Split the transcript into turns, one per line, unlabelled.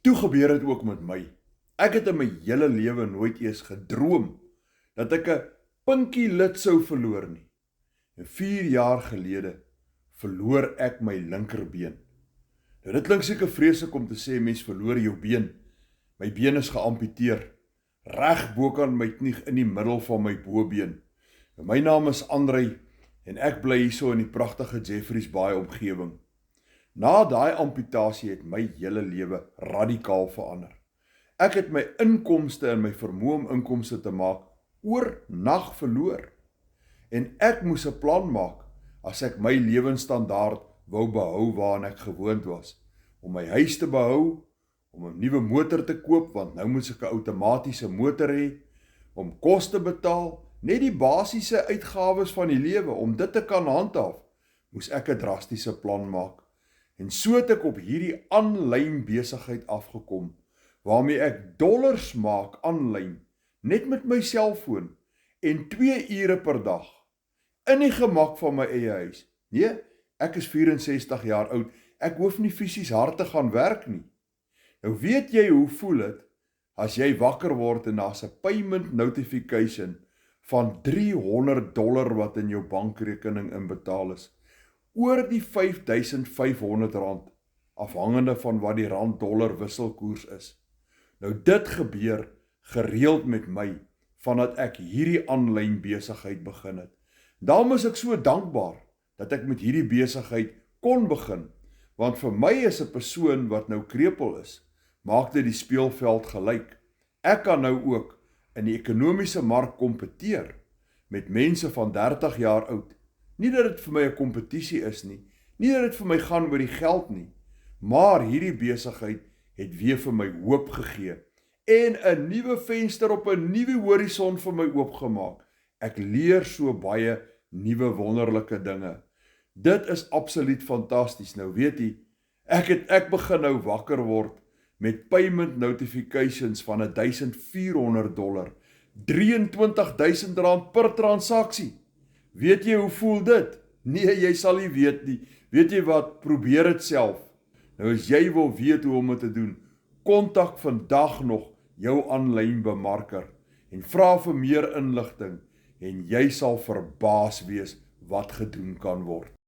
Toe gebeur het ook met my. Ek het in my hele lewe nooit eers gedroom dat ek 'n pinkie lid sou verloor nie. En 4 jaar gelede verloor ek my linkerbeen. Nou dit klink seker vreeslik om te sê mens verloor jou been. My been is geamputeer, reg bokant my knie in die middel van my bobeen. Nou, my naam is Andrei en ek bly hierso in die pragtige Jeffreys Bay omgewing. Na daai amputasie het my hele lewe radikaal verander. Ek het my inkomste en my vermoë om inkomste te maak oornag verloor. En ek moes 'n plan maak as ek my lewensstandaard wou behou waaraan ek gewoond was. Om my huis te behou, om 'n nuwe motor te koop, want nou moet ek 'n outomatiese motor hê, om kos te betaal, net die basiese uitgawes van die lewe, om dit te kan handhaaf, moes ek 'n drastiese plan maak. En so het ek op hierdie aanlyn besigheid afgekom, waarmee ek dollars maak aanlyn, net met my selfoon, en 2 ure per dag, in die gemak van my eie huis. Nee, ek is 64 jaar oud, ek hoef nie fisies hard te gaan werk nie. Nou weet jy hoe voel dit, as jy wakker word en daar's 'n payment notification van $300 wat in jou bankrekening inbetaal is. Oor die R5.500, afhangende van wat die rand-dollar wisselkoers is. Nou dit gebeur gereeld met my, vandat ek hierdie aanlyn besigheid begin het. Daarom is ek so dankbaar, dat ek met hierdie besigheid kon begin, want vir my is 'n persoon wat nou krepeel is, maak dit die speelveld gelyk. Ek kan nou ook in die ekonomiese mark kompeteer, met mense van 30 jaar oud. Nie dat dit vir my 'n kompetisie is nie, nie dat dit vir my gaan oor die geld nie, maar hierdie besigheid het weer vir my hoop gegee, en 'n nuwe venster op 'n nuwe horison vir my oopgemaak. Ek leer so baie nuwe wonderlike dinge. Dit is absoluut fantasties. Nou weet jy, ek begin nou wakker word met payment notifications van $1,400, R23,000 per transaksie. Weet jy hoe voel dit? Nee, jy sal nie weet nie. Weet jy wat? Probeer dit self. Nou as jy wil weet hoe om dit te doen, kontak vandag nog jou aanlyn bemarker en vra vir meer inligting en jy sal verbaas wees wat gedoen kan word.